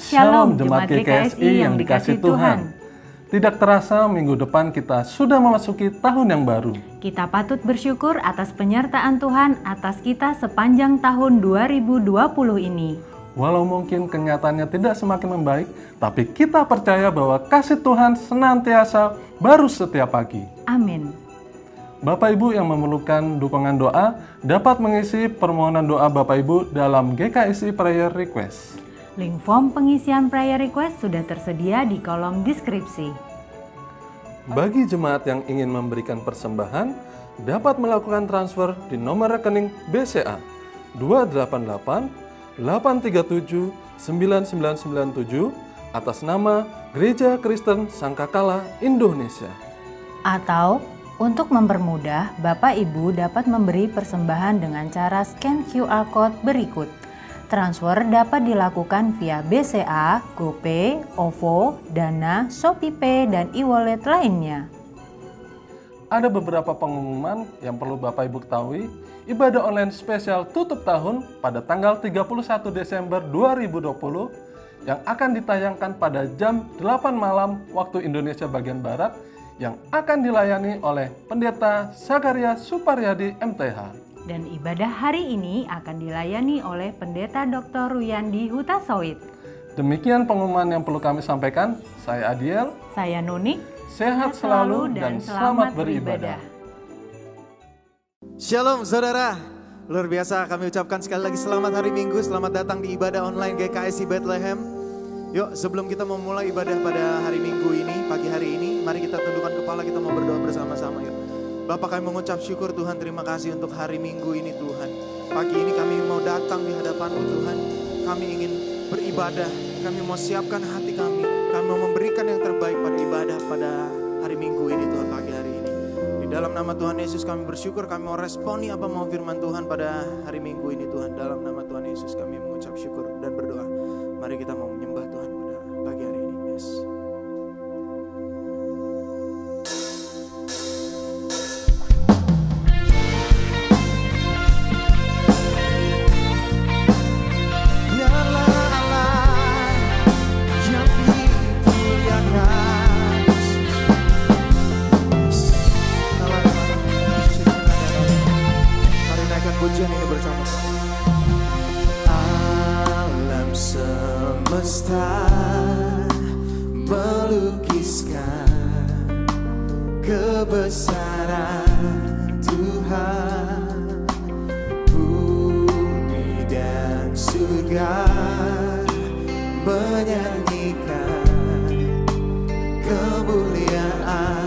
Shalom Jemaat GKSI yang dikasih Tuhan. Tidak terasa minggu depan kita sudah memasuki tahun yang baru. Kita patut bersyukur atas penyertaan Tuhan atas kita sepanjang tahun 2020 ini. Walau mungkin kenyataannya tidak semakin membaik, tapi kita percaya bahwa kasih Tuhan senantiasa baru setiap pagi. Amin. Bapak Ibu yang memerlukan dukungan doa dapat mengisi permohonan doa Bapak Ibu dalam GKSI Prayer Request. Link form pengisian prayer request sudah tersedia di kolom deskripsi. Bagi jemaat yang ingin memberikan persembahan, dapat melakukan transfer di nomor rekening BCA 288 837 9997 atas nama Gereja Kristen Sangkakala Indonesia. Atau untuk mempermudah, Bapak Ibu dapat memberi persembahan dengan cara scan QR Code berikut. Transfer dapat dilakukan via BCA, GoPay, OVO, Dana, ShopeePay, dan e-wallet lainnya. Ada beberapa pengumuman yang perlu Bapak Ibu ketahui. Ibadah online spesial tutup tahun pada tanggal 31 Desember 2020 yang akan ditayangkan pada jam 8 malam waktu Indonesia bagian Barat yang akan dilayani oleh Pendeta Zakaria Suparyadi MTH. Dan ibadah hari ini akan dilayani oleh Pendeta Dr. Ruyandi Hutasawit. Demikian pengumuman yang perlu kami sampaikan. Saya Adiel. Saya Nuni. Sehat selalu dan selamat beribadah. Shalom saudara. Luar biasa kami ucapkan sekali lagi selamat hari Minggu. Selamat datang di ibadah online GKSI Bethlehem. Yuk sebelum kita memulai ibadah pada hari Minggu ini, pagi hari ini, mari kita tundukkan kepala, kita mau berdoa bersama-sama yuk. Bapak, kami mengucap syukur Tuhan, terima kasih untuk hari Minggu ini Tuhan. Pagi ini kami mau datang di hadapan-Mu Tuhan. Kami ingin beribadah, kami mau siapkan hati kami mau memberikan yang terbaik pada ibadah pada hari Minggu ini Tuhan, pagi hari ini. Di dalam nama Tuhan Yesus kami bersyukur, kami mau responi apa mau firman Tuhan pada hari Minggu ini Tuhan. Dalam nama Tuhan Yesus kami mengucap syukur dan berdoa. Mari kita mau menyembah Tuhan pada pagi hari ini. Yes. Pujian ini bersama. Alam semesta melukiskan kebesaran Tuhan. Bumi dan surga menyanyikan kemuliaan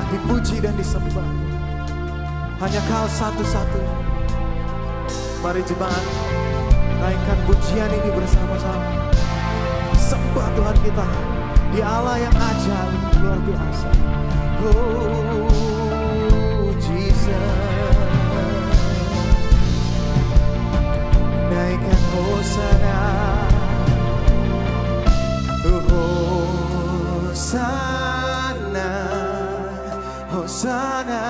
layak dipuji dan disembah. Hanya Kau satu-satunya. Mari jemaat, naikkan pujian ini bersama-sama. Sembah Tuhan kita, Dia Allah yang ajaib, luar biasa. Oh Jesus, naikkan Hosana, Hosana, Hosana.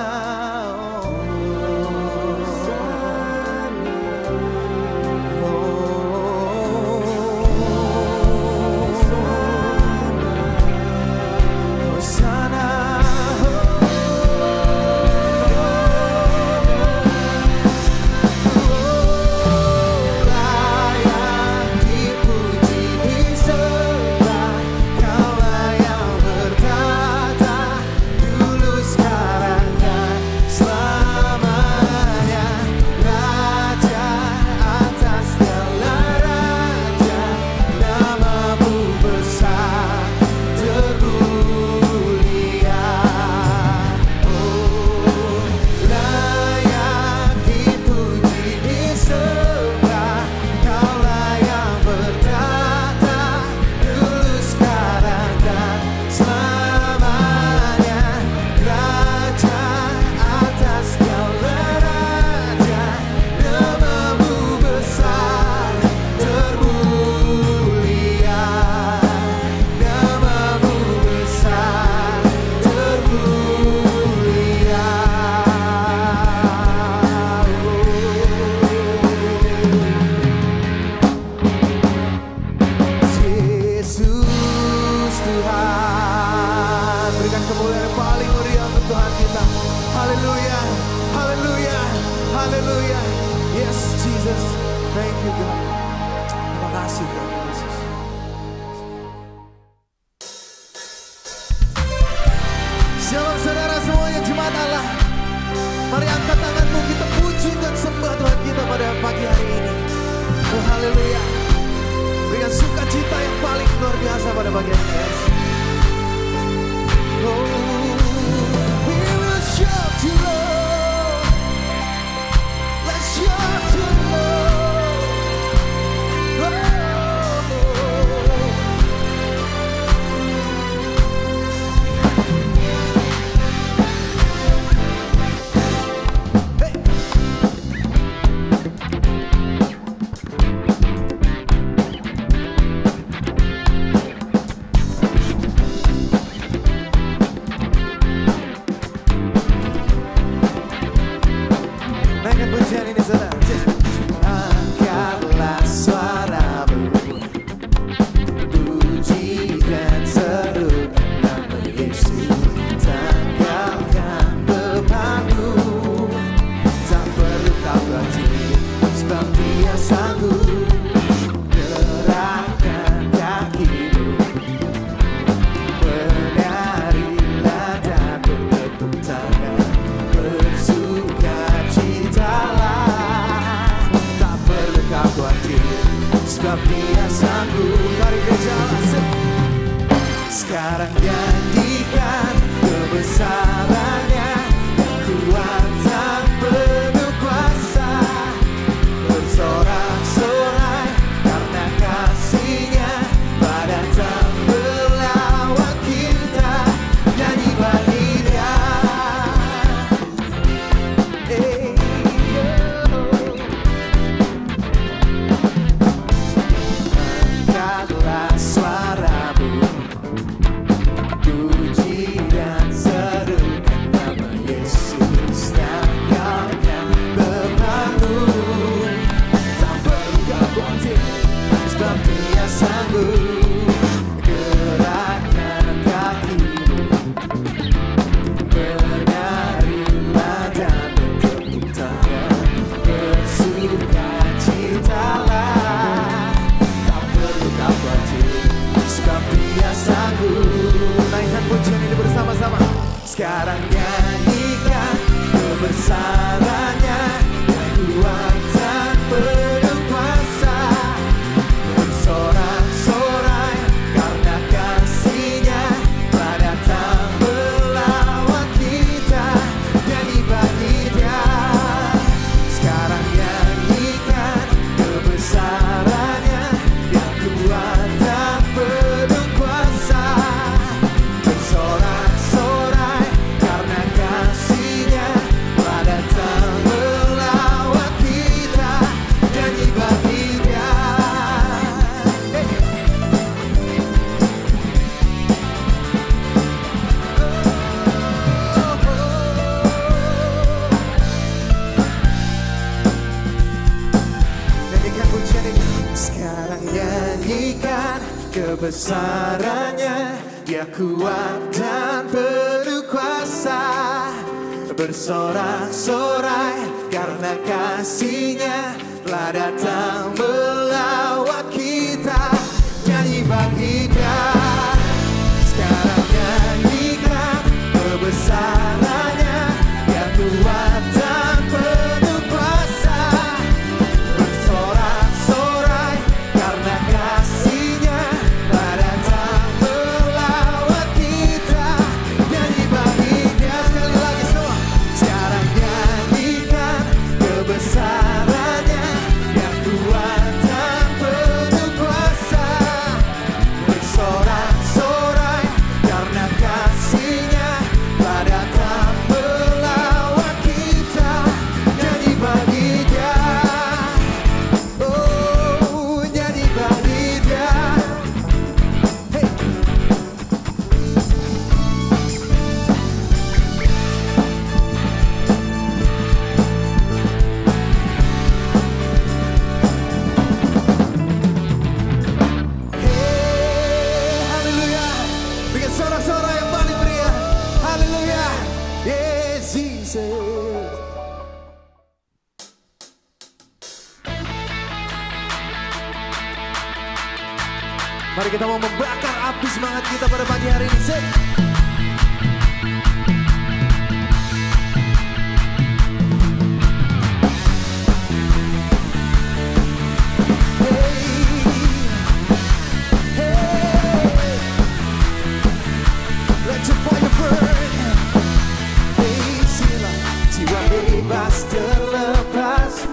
Suaramu puji dan serukan pujian ini. Sekarang nyanyikan kebesarannya, Dia kuat dan penuh kuasa. Bersorak-sorai karena kasih-Nya telah datang melawat kita. Nyanyi bagi Dia. Sekarang nyanyikan kebesarannya, Dia kuat dan penuh kuasa. Bersorak-sorai karena kasih-Nya telah datang melawat kita. Nyanyi bagi Dia. Sekali lagi semua. Sekarang nyanyikan kebesarannya, Dia kuat dan penuh kuasa. Bersorak-sorai karena kasih-Nya telah datang melawat kita. Nyanyi bagi Dia. Oh, nyanyi bagi Dia. Hey. Haleluya. Bikin sorak-sorai yang paling meriah. Haleluya. Yes, Jesus. Mari kita mau membakar api semangat kita pada pagi hari ini. Say. Let your fire burn. Hey, sila jiwa bebas terlepas,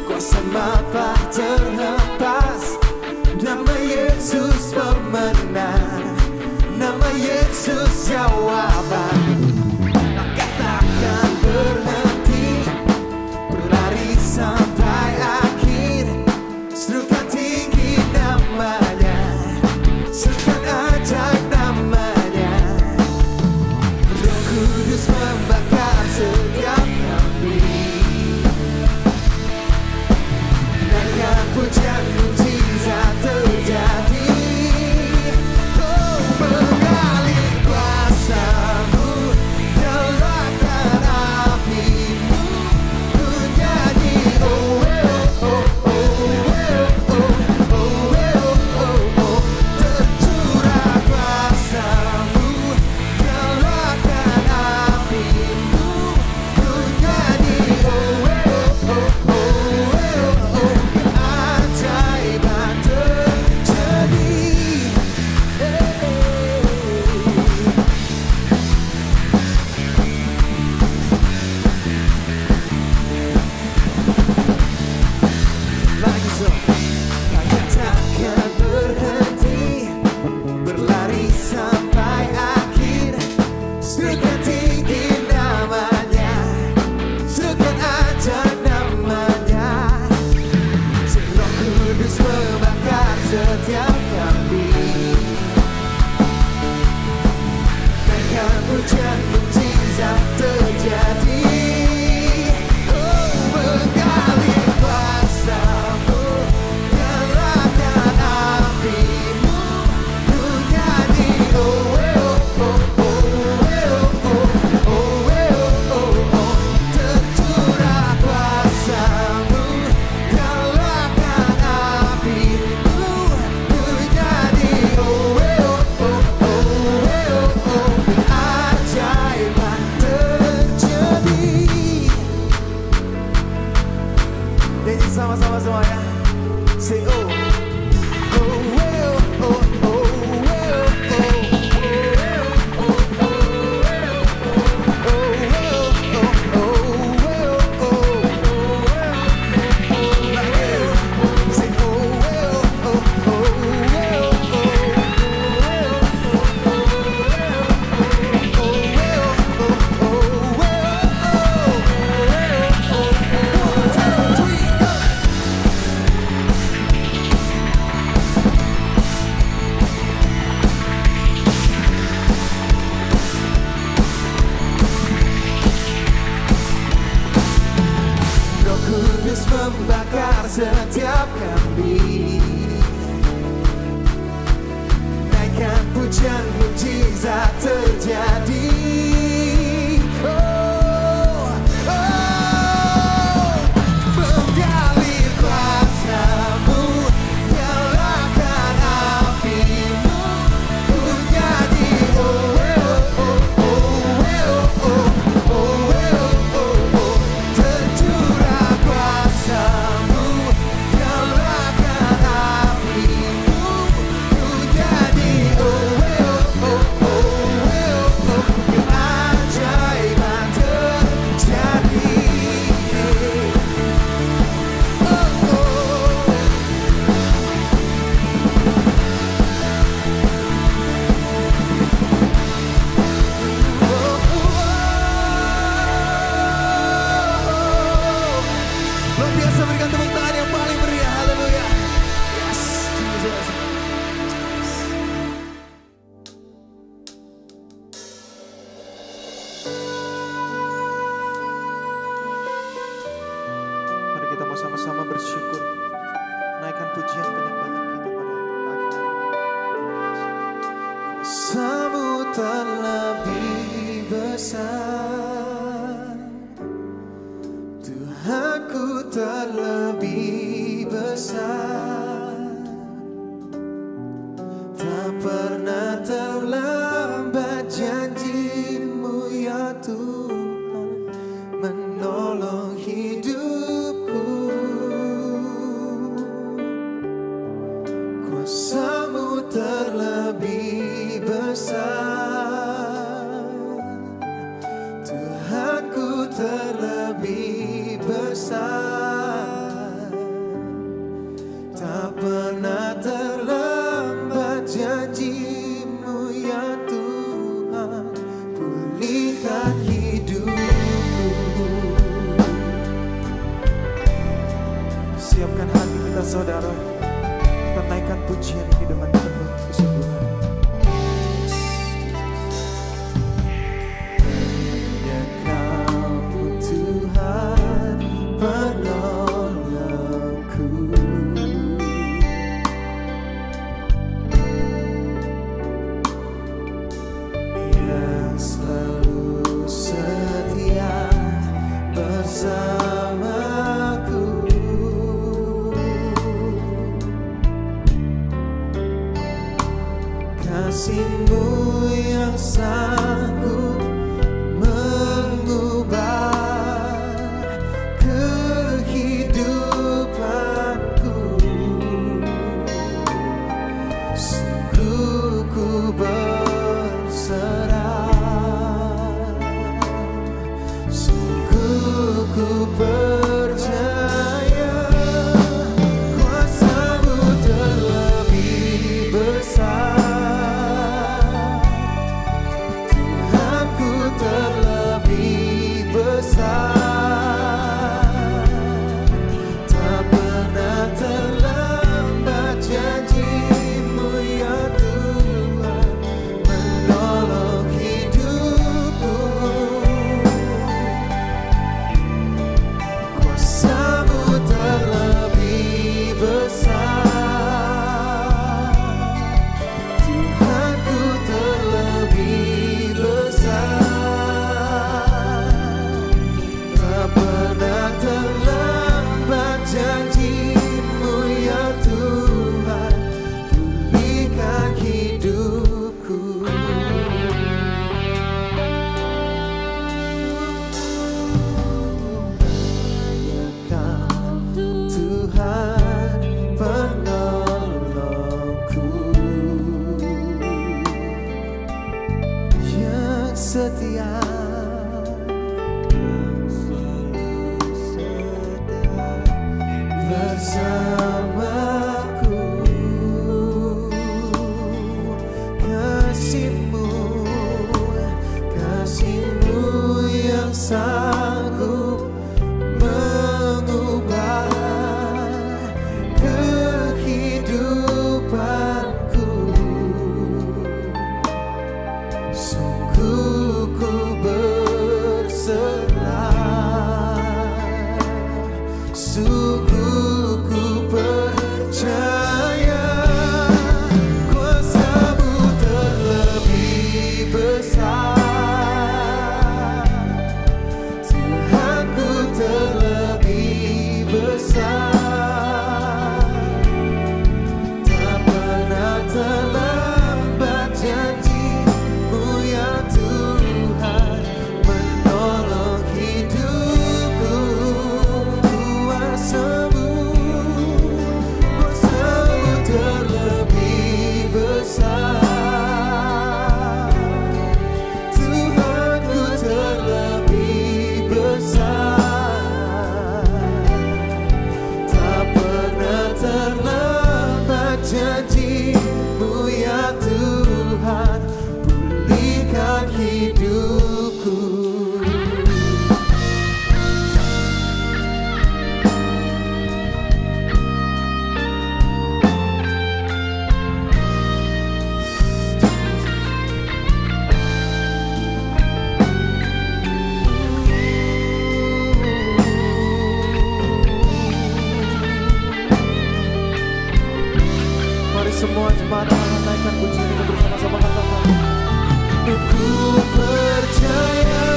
kuasa mata terhempas. Nama Yesus pemenang, nama Yesus jawaban. Maka takkan berhenti, berlari sampai akhir. Serukan tinggi namanya, serukan ajaib namanya. Roh Kudus membakar setiap api, naikkan pujian mujizat terjadi. Oh, mengalir kuasa-Mu, nyalakan api-Mu, ku nyanyi. Oh, oh, oh, oh, oh, oh, oh, oh, oh. Tercurah kuasa-Mu, nyalakan api-Mu, ku nyanyi. Oh, oh, oh, oh, oh, keajaiban terjadi. Lagi so, takkan berhenti, berlari sampai akhir. Serukan tinggi namanya, serukan ajaib namanya. Roh Kudus membakar setiap api, naikkan pujian mujizat terjadi. Oh, mengalir kuasa-Mu, nyalakan api-Mu, ku nyanyi. Oh, oh, oh, oh, oh, oh, oh, oh. Tercurah kuasa-Mu, nyalakan api-Mu, ku nyanyi. Oh, oh, oh, oh, oh, keajaiban terjadi. Nyanyi sama-sama semuanya. Say oh. Oh, oh, oh, oh, oh, oh, hujan mujizat terjadi. Oh, oh, mengalir kuasamu, nyalakan apimu, ku jadi oh, oh, oh, oh, oh, oh, oh, tercurah kuasamu, nyalakan apimu, ku jadi keajaiban terjadi. Luar biasa, berikan tepuk tangan yang paling meriah. Haleluya. Yes, Jesus. Mari kita mau sama-sama bersyukur, naikkan pujian penyembahan kita pada pagi hari ini. Kuasamu terlebih besar, Tuhanku terlebih besar, tak pernah terlambat janjimu ya Tuhan, menolong hidupku. Kuasamu terlebih besar, Tuhanku terlebih besar, tak pernah terlambat janjimu ya Tuhan, pulihkan hidupku. Siapkan hati kita saudara, kita naikkan pujian ini dengan penuh kesungguhan. Hanya Kau Tuhan penolongku, yang selalu setia bersamaku. Kasih-Mu yang sanggup mengubah kehidupanku. Sungguh ku berserah, sungguh ku percaya, kuasa-Mu terlebih besar, semua jemaat Allah, naikkan pujian itu bersama-sama, katakan ku percaya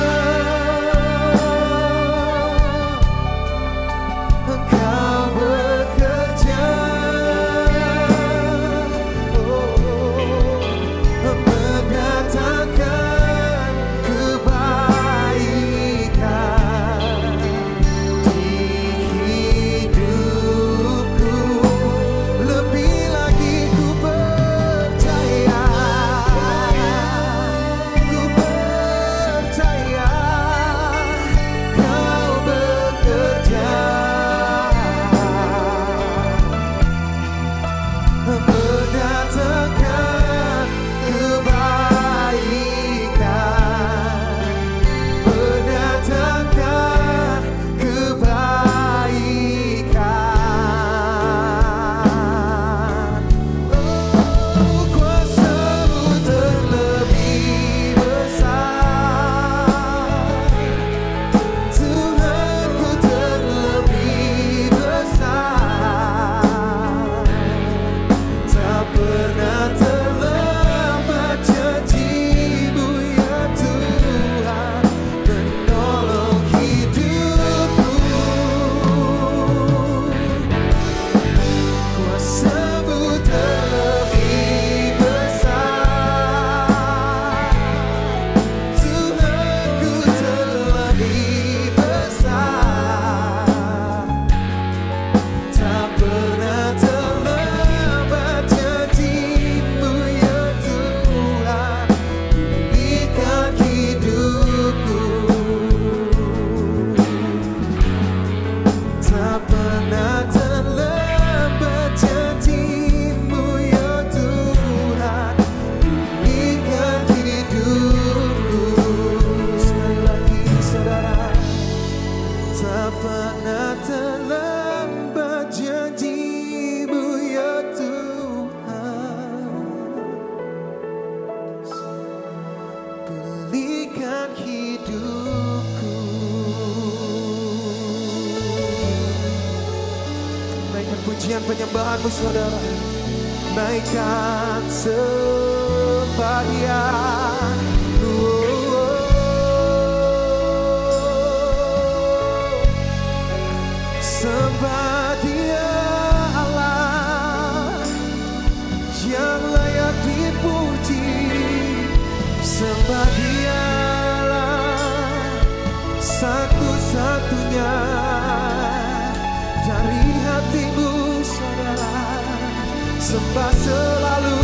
Engkau bekerja mendatangkan kebaikan di hidupku. Lebih lagi ku percaya Kau bekerja mendatangkan kebaikan, mendatangkan kebaikan. Oh, kuasa-Mu terlebih besar, Tuhanku terlebih besar. Tak pernah terlambat janji-Mu ya Tuhan, menolong hidupku. Kuasa-Mu terlebih besar, Tuhanku terlebih besar. Tak pernah terlambat janji-Mu ya Tuhan, pulihkan hidupku. Tak pernah terlambat janji-Mu ya Tuhan, pulihkan hidupku. Sekali lagi saudara, tak pernah terlambat janji-Mu ya Tuhan, pulihkan hidupku. Naikkan pujian penyembahan-Mu saudara, naikkan sembahyang. Sembah Dia Allah yang layak dipuji, sembah Dia Allah satu-satunya dari hatimu saudara. Sembah selalu,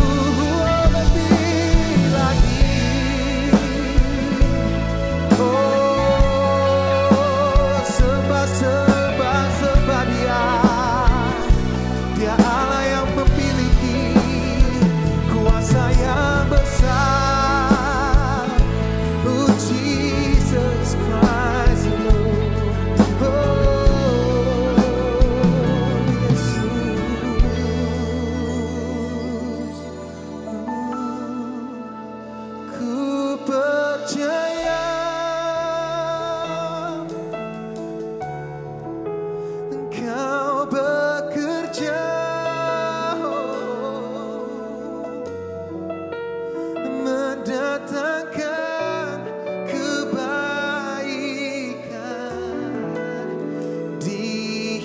lebih lagi. Oh, sembah Dia. Dia Allah yang memiliki kuasa yang besar. Oh Jesus Christ alone. Oh Yesus. Ku percaya Engkau bekerja mendatangkan kebaikan di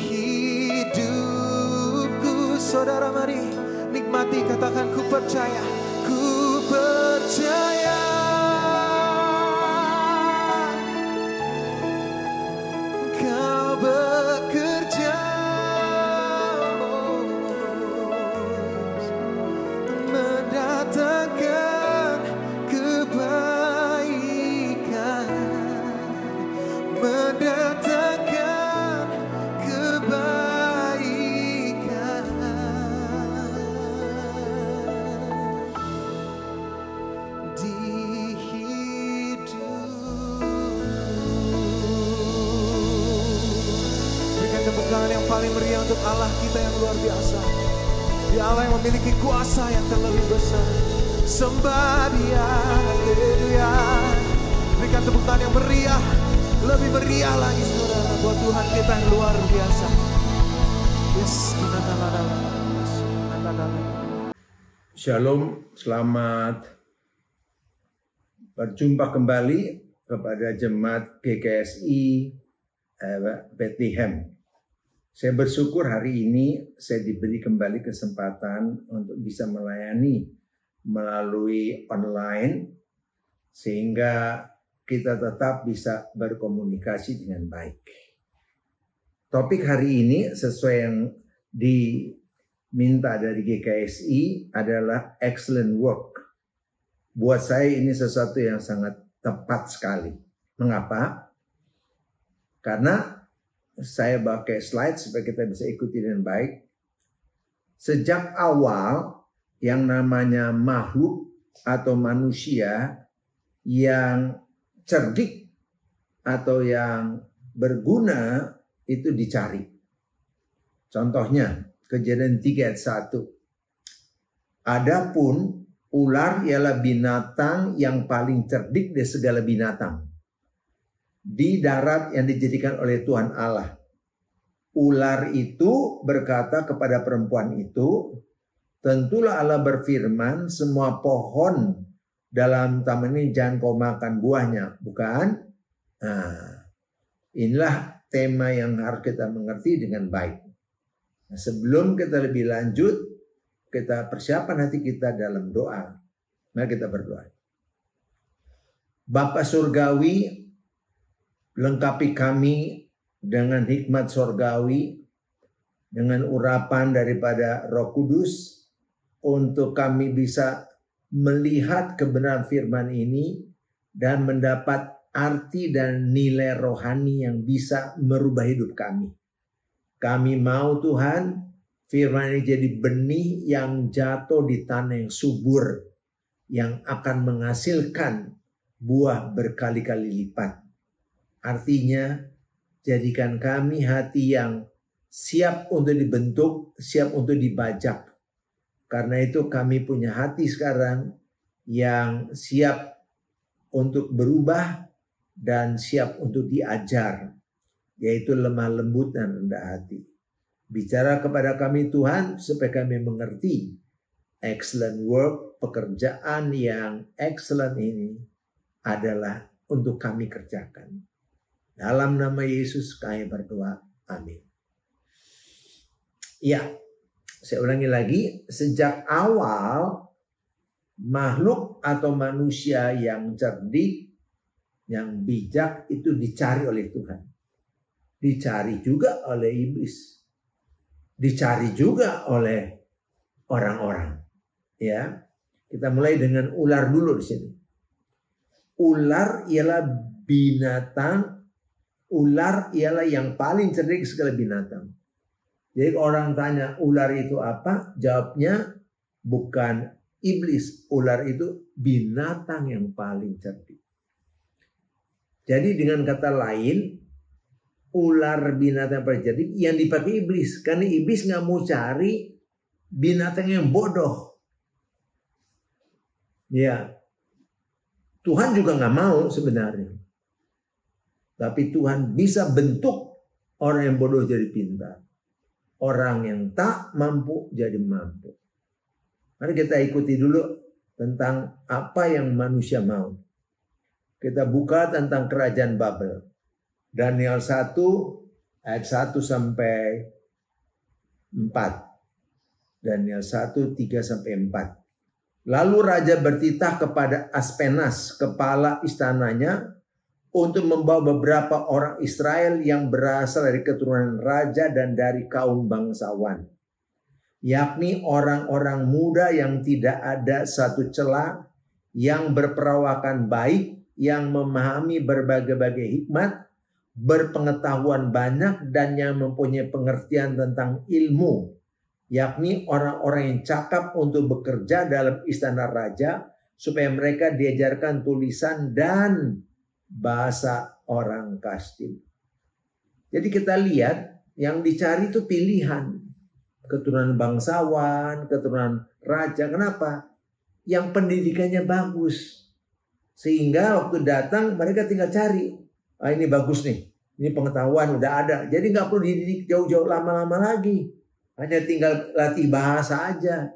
hidupku. Saudara mari nikmati, katakan ku percaya, ku percaya Kau bekerja mendatangkan kebaikan, mendatangkan kebaikan di hidup. Berikan tepuk tangan yang paling meriah untuk Allah kita yang luar biasa. Dia Allah yang memiliki kuasa yang terlebih besar. Sembah Dia, haleluya. Berikan tepuk tangan yang meriah, lebih meriah lagi saudara, buat Tuhan kita yang luar biasa. Yes, Shalom, selamat berjumpa kembali kepada jemaat GKSI Bethlehem. Saya bersyukur hari ini saya diberi kembali kesempatan untuk bisa melayani melalui online sehingga kita tetap bisa berkomunikasi dengan baik. Topik hari ini sesuai yang diminta dari GKSI adalah excellent work. Buat saya ini sesuatu yang sangat tepat sekali. Mengapa? Karena saya pakai slide supaya kita bisa ikuti dengan baik. Sejak awal yang namanya makhluk atau manusia yang cerdik atau yang berguna itu dicari. Contohnya Kejadian 3 ayat 1. Adapun ular ialah binatang yang paling cerdik dari segala binatang di darat yang dijadikan oleh Tuhan Allah. Ular itu berkata kepada perempuan itu, tentulah Allah berfirman, semua pohon dalam taman ini jangan kau makan buahnya, bukan? Nah, inilah tema yang harus kita mengerti dengan baik. Nah, sebelum kita lebih lanjut, kita persiapkan hati kita dalam doa. Mari kita berdoa. Bapa surgawi, lengkapi kami dengan hikmat surgawi, dengan urapan daripada Roh Kudus, untuk kami bisa melihat kebenaran firman ini dan mendapat arti dan nilai rohani yang bisa merubah hidup kami. Kami mau Tuhan firman ini jadi benih yang jatuh di tanah yang subur, yang akan menghasilkan buah berkali-kali lipat. Artinya jadikan kami hati yang siap untuk dibentuk, siap untuk dibajak. Karena itu kami punya hati sekarang yang siap untuk berubah dan siap untuk diajar, yaitu lemah lembut dan rendah hati. Bicara kepada kami Tuhan supaya kami mengerti excellent work, pekerjaan yang excellent ini adalah untuk kami kerjakan. Dalam nama Yesus kami berdoa, amin. Ya, saya ulangi lagi, sejak awal makhluk atau manusia yang cerdik, yang bijak itu dicari oleh Tuhan. Dicari juga oleh iblis. Dicari juga oleh orang-orang. Ya, kita mulai dengan ular dulu di sini. Ular ialah binatang, ular ialah yang paling cerdik segala binatang. Jadi orang tanya ular itu apa? Jawabnya bukan iblis. Ular itu binatang yang paling cerdik. Jadi dengan kata lain, ular binatang yang paling cerdik yang dipakai iblis. Karena iblis nggak mau cari binatang yang bodoh. Ya, Tuhan juga nggak mau sebenarnya. Tapi Tuhan bisa bentuk orang yang bodoh jadi pintar. Orang yang tak mampu jadi mampu. Mari kita ikuti dulu tentang apa yang manusia mau. Kita buka tentang kerajaan Babel. Daniel 1 ayat 1 sampai 4. Daniel 1, 3 sampai 4. Lalu raja bertitah kepada Aspenas, kepala istananya, untuk membawa beberapa orang Israel yang berasal dari keturunan raja dan dari kaum bangsawan, yakni orang-orang muda yang tidak ada satu celah, yang berperawakan baik, yang memahami berbagai-bagai hikmat, berpengetahuan banyak, dan yang mempunyai pengertian tentang ilmu, yakni orang-orang yang cakap untuk bekerja dalam istana raja, supaya mereka diajarkan tulisan dan bahasa orang Kastim. Jadi kita lihat yang dicari itu pilihan. Keturunan bangsawan, keturunan raja. Kenapa? Yang pendidikannya bagus. Sehingga waktu datang mereka tinggal cari. Ah, ini bagus nih. Ini pengetahuan udah ada. Jadi nggak perlu dididik jauh-jauh lama-lama lagi. Hanya tinggal latih bahasa aja.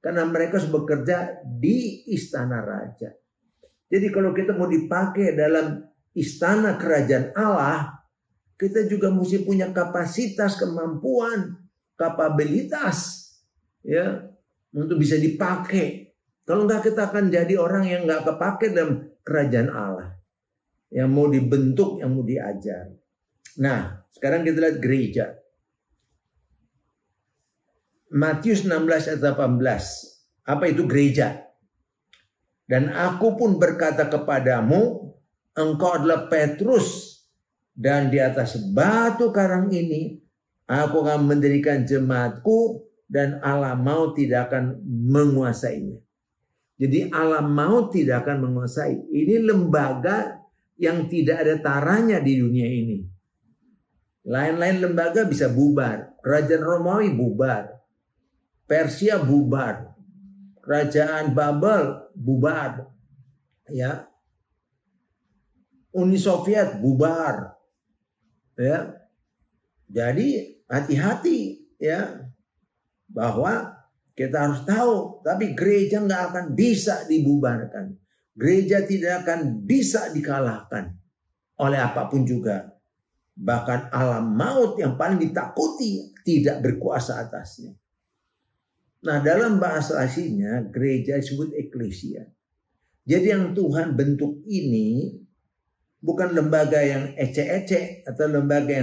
Karena mereka harus bekerja di istana raja. Jadi kalau kita mau dipakai dalam istana kerajaan Allah, kita juga mesti punya kapasitas, kemampuan, kapabilitas ya untuk bisa dipakai. Kalau enggak kita akan jadi orang yang enggak kepake dalam kerajaan Allah. Yang mau dibentuk, yang mau diajar. Nah, sekarang kita lihat gereja. Matius 16 ayat 18. Apa itu gereja? Dan aku pun berkata kepadamu, engkau adalah Petrus, dan di atas batu karang ini aku akan mendirikan jemaatku, dan alam maut tidak akan menguasainya. Jadi alam maut tidak akan menguasai. Ini lembaga yang tidak ada taranya di dunia ini. Lain-lain lembaga bisa bubar. Kerajaan Romawi bubar. Persia bubar. Kerajaan Babel bubar. Ya. Uni Soviet bubar. Ya. Jadi hati-hati ya. Bahwa kita harus tahu, tapi gereja nggak akan bisa dibubarkan. Gereja tidak akan bisa dikalahkan oleh apapun juga. Bahkan alam maut yang paling ditakuti tidak berkuasa atasnya. Nah, dalam bahasa aslinya gereja disebut eklesia. Jadi yang Tuhan bentuk ini bukan lembaga yang ecek-ecek atau lembaga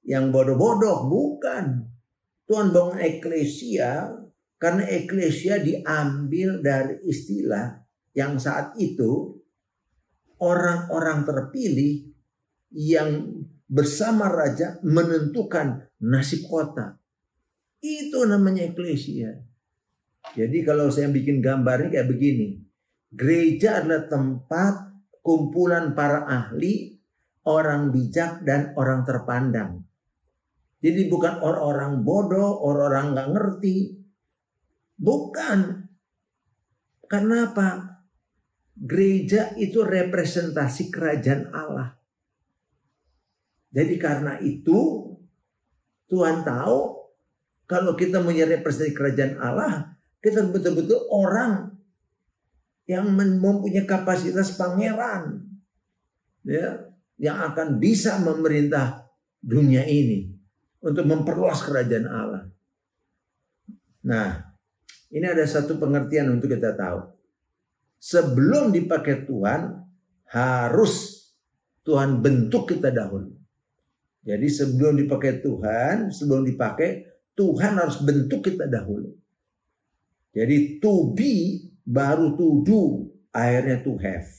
yang bodoh-bodoh, bukan. Tuhan bangun eklesia karena eklesia diambil dari istilah yang saat itu orang-orang terpilih yang bersama raja menentukan nasib kota. Itu namanya eklesia. Jadi kalau saya bikin gambarnya kayak begini. Gereja adalah tempat kumpulan para ahli, orang bijak dan orang terpandang. Jadi bukan orang-orang bodoh, orang-orang nggak ngerti. Bukan. Karena apa? Gereja itu representasi kerajaan Allah. Jadi karena itu Tuhan tahu kalau kita punya representasi kerajaan Allah, kita betul-betul orang yang mempunyai kapasitas pangeran, ya, yang akan bisa memerintah dunia ini untuk memperluas kerajaan Allah. Nah, ini ada satu pengertian untuk kita tahu. Sebelum dipakai Tuhan, harus Tuhan bentuk kita dahulu. Jadi sebelum dipakai Tuhan, sebelum dipakai, Tuhan harus bentuk kita dahulu. Jadi to be baru to do, akhirnya to have.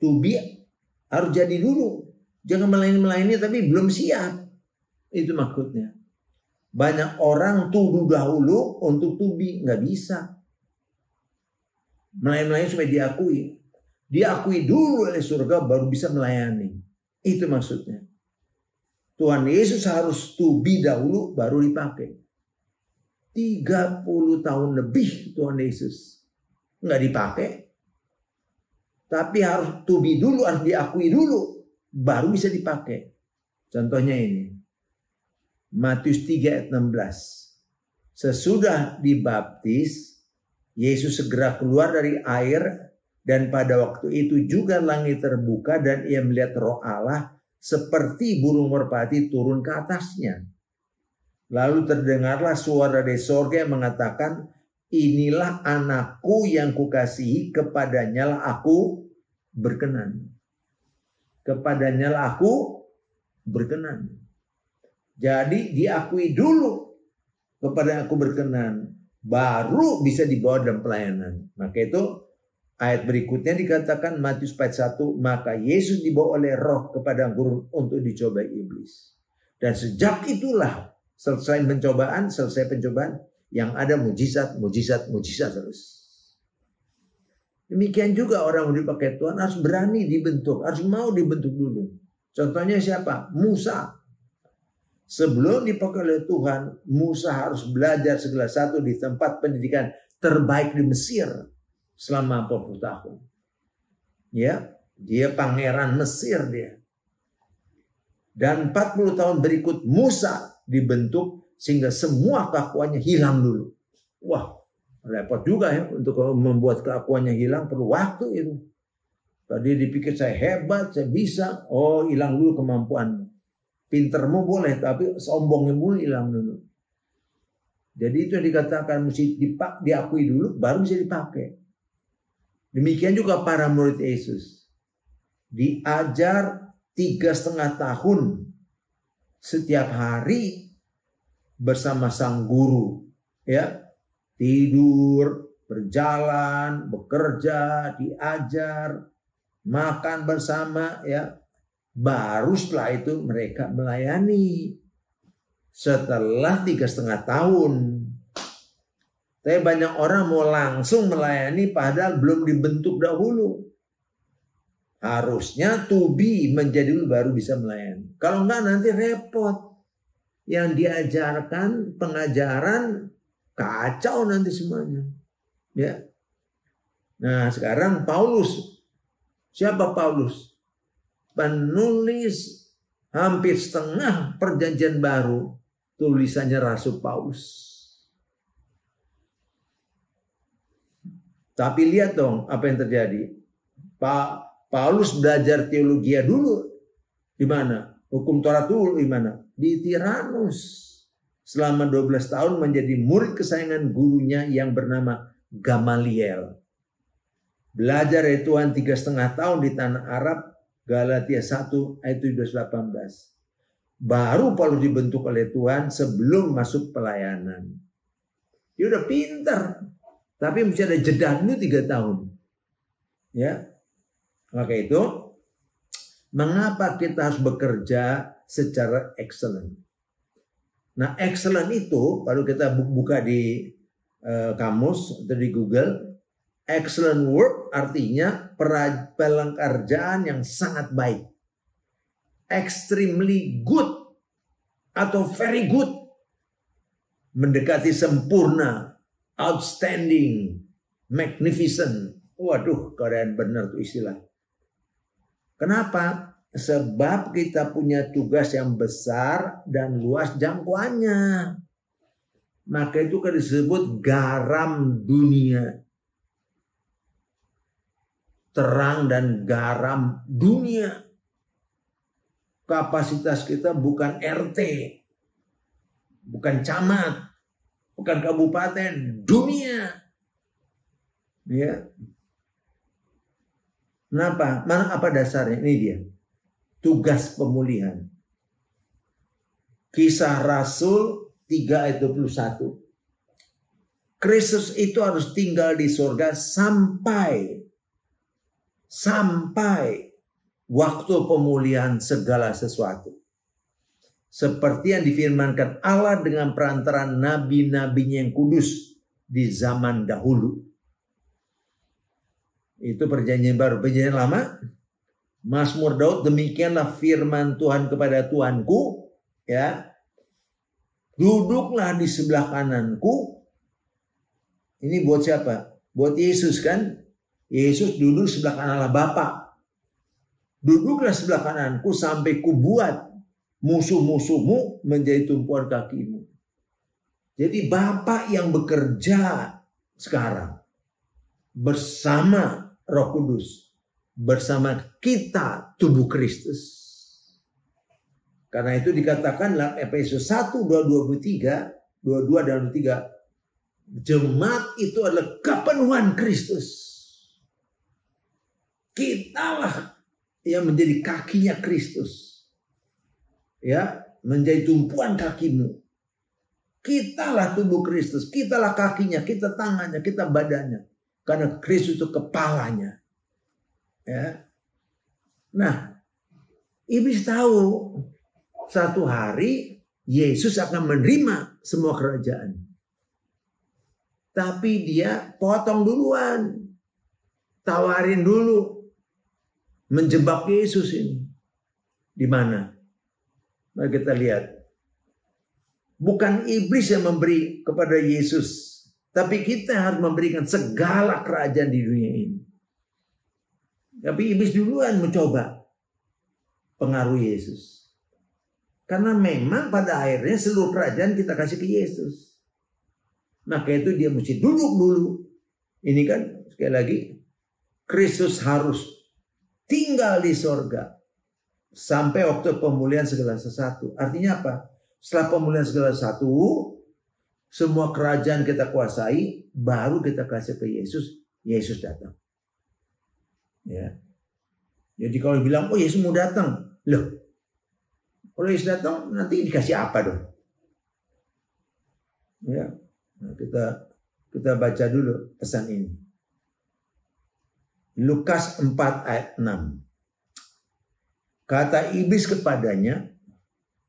To be harus jadi dulu. Jangan melayani tapi belum siap. Itu maksudnya. Banyak orang to do dahulu untuk to be. Nggak bisa. Melayani supaya diakui. Diakui dulu oleh surga baru bisa melayani. Itu maksudnya. Tuhan Yesus harus to be dahulu baru dipakai. 30 tahun lebih Tuhan Yesus nggak dipakai. Tapi harus to be dulu, harus diakui dulu baru bisa dipakai. Contohnya ini. Matius 3 ayat 16. Sesudah dibaptis, Yesus segera keluar dari air, dan pada waktu itu juga langit terbuka dan ia melihat Roh Allah seperti burung merpati turun ke atasnya. Lalu terdengarlah suara dari sorga yang mengatakan, inilah anakku yang kukasihi, kepadanya lah aku berkenan. Kepadanya lah aku berkenan. Jadi diakui dulu kepada aku berkenan, baru bisa dibawa dalam pelayanan. Maka itu ayat berikutnya dikatakan Matius 41, maka Yesus dibawa oleh Roh kepada gurun untuk dicobai iblis. Dan sejak itulah selesai pencobaan, yang ada mujizat terus. Demikian juga orang yang dipakai Tuhan harus berani dibentuk, harus mau dibentuk dulu. Contohnya siapa? Musa. Sebelum dipakai oleh Tuhan, Musa harus belajar segala satu di tempat pendidikan terbaik di Mesir selama 40 tahun. Ya, dia pangeran Mesir dia. Dan 40 tahun berikut Musa dibentuk sehingga semua keakuannya hilang dulu. Wah, repot juga ya untuk membuat kelakuannya hilang, perlu waktu itu. Tadi dipikir saya hebat, saya bisa. Oh, hilang dulu kemampuan. Pintermu boleh, tapi sombongnya dulu hilang dulu. Jadi itu yang dikatakan mesti diakui dulu, baru bisa dipakai. Demikian juga para murid Yesus. Diajar 3,5 tahun setiap hari bersama sang guru. Ya, tidur, berjalan, bekerja, diajar, makan bersama, ya. Baru setelah itu mereka melayani. Setelah 3,5 tahun. Tapi banyak orang mau langsung melayani padahal belum dibentuk dahulu. Harusnya to be menjadi dulu baru bisa melayani. Kalau enggak nanti repot. Yang diajarkan pengajaran kacau nanti semuanya. Ya. Nah, sekarang Paulus. Siapa Paulus? Penulis hampir setengah perjanjian baru. Tulisannya Rasul Paulus. Tapi lihat dong apa yang terjadi. Paulus belajar teologi dulu. Di mana? Hukum Taurat dulu di mana? Di Tiranus. Selama 12 tahun menjadi murid kesayangan gurunya yang bernama Gamaliel. Belajar dari Tuhan 3,5 tahun di tanah Arab. Galatia 1 ayat 17-18. Baru Paulus dibentuk oleh Tuhan sebelum masuk pelayanan. Dia udah pintar. Tapi mesti ada jeda dulu 3 tahun. Ya. Maka itu, mengapa kita harus bekerja secara excellent? Nah, excellent itu, kalau kita buka di kamus atau di Google, excellent work artinya pekerjaan yang sangat baik. Extremely good atau very good. Mendekati sempurna. Outstanding, magnificent. Waduh, keren benar tuh istilah. Kenapa? Sebab kita punya tugas yang besar dan luas jangkauannya. Maka itu kan disebut garam dunia. Terang dan garam dunia. Kapasitas kita bukan RT, bukan camat, bukan kabupaten, dunia. Ya. Kenapa? Apa dasarnya? Ini dia. Tugas pemulihan. Kisah Rasul 3 ayat 21. Kristus itu harus tinggal di surga sampai waktu pemulihan segala sesuatu. Seperti yang difirmankan Allah dengan perantaraan nabi-nabinya yang kudus di zaman dahulu. Itu perjanjian baru. Perjanjian lama, Mazmur Daud, demikianlah firman Tuhan kepada Tuhanku, ya. Duduklah di sebelah kananku. Ini buat siapa? Buat Yesus kan? Yesus duduk sebelah kanan Allah Bapa. Duduklah sebelah kananku sampai kubuat musuh-musuhmu menjadi tumpuan kakimu. Jadi Bapa yang bekerja sekarang bersama Roh Kudus, bersama kita tubuh Kristus. Karena itu dikatakan dalam Efesus 1, 22 dan 23, jemaat itu adalah kepenuhan Kristus. Kitalah yang menjadi kakinya Kristus. Ya, menjadi tumpuan kakimu. Kitalah tubuh Kristus, kitalah kakinya, kita tangannya, kita badannya. Karena Kristus itu kepalanya. Ya. Nah, iblis tahu satu hari Yesus akan menerima semua kerajaan. Tapi dia potong duluan. Tawarin dulu. Menjebak Yesus ini. Di mana? Mari kita lihat. Bukan iblis yang memberi kepada Yesus. Tapi kita harus memberikan segala kerajaan di dunia ini. Tapi iblis duluan mencoba pengaruh Yesus. Karena memang pada akhirnya seluruh kerajaan kita kasih ke Yesus. Maka itu dia mesti duduk dulu. Ini kan sekali lagi, Kristus harus tinggal di sorga sampai waktu pemulihan segala sesuatu. Artinya apa? Setelah pemulihan segala sesuatu, semua kerajaan kita kuasai, baru kita kasih ke Yesus. Yesus datang. Ya. Jadi kalau bilang, oh Yesus mau datang, loh, kalau Yesus datang nanti dikasih apa dong? Ya, nah, kita baca dulu pesan ini. Lukas 4 ayat 6. Kata iblis kepadanya,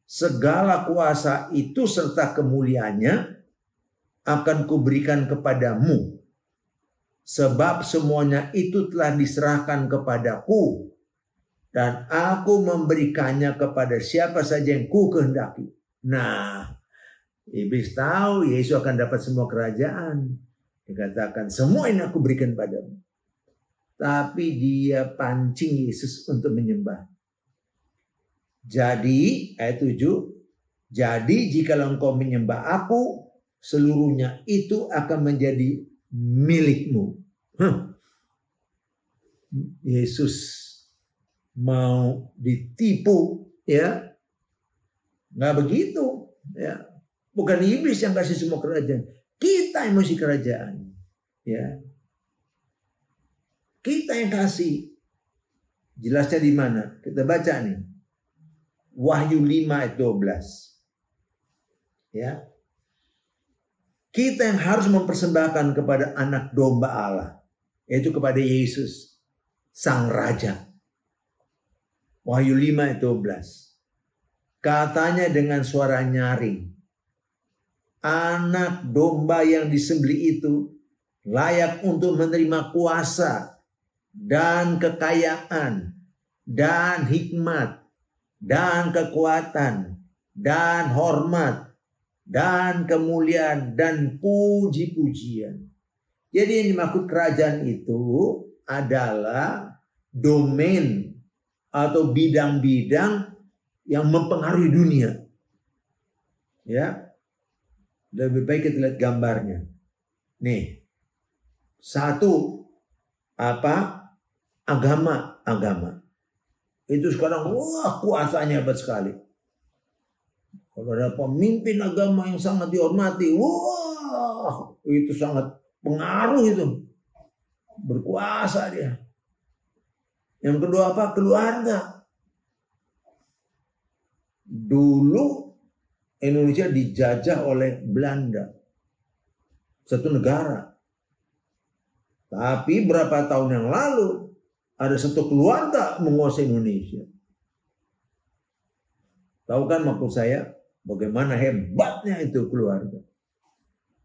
segala kuasa itu serta kemuliaannya akan kuberikan kepadamu, sebab semuanya itu telah diserahkan kepadaku, dan aku memberikannya kepada siapa saja yang ku kehendaki. Nah, iblis tahu Yesus akan dapat semua kerajaan. Dikatakan semua ini aku berikan padamu. Tapi dia pancing Yesus untuk menyembah. Jadi ayat 7. Jadi jikalau engkau menyembah aku, seluruhnya itu akan menjadi milikmu. Yesus mau ditipu, ya? Nggak begitu, ya? Bukan iblis yang kasih semua kerajaan, kita yang mesti kerajaan, ya? Kita yang kasih. Jelasnya di mana? Kita baca nih. Wahyu 5 ayat 12. Ya. Kita yang harus mempersembahkan kepada anak domba Allah, yaitu kepada Yesus, Sang Raja. Wahyu 5 ayat 12. Katanya dengan suara nyaring, anak domba yang disembelih itu layak untuk menerima kuasa dan kekayaan dan hikmat dan kekuatan dan hormat dan kemuliaan dan puji-pujian. Jadi yang dimaksud kerajaan itu adalah domain atau bidang-bidang yang mempengaruhi dunia. Ya. Lebih baik kita lihat gambarnya. Nih. Satu, agama. Itu sekarang wah kuasanya hebat sekali. Kalau ada pemimpin agama yang sangat dihormati, wah itu sangat pengaruh itu. Berkuasa dia. Yang kedua apa? Keluarga. Dulu Indonesia dijajah oleh Belanda. Satu negara. Tapi berapa tahun yang lalu ada satu keluarga menguasai Indonesia. Tahu kan maksud saya bagaimana hebatnya itu keluarga.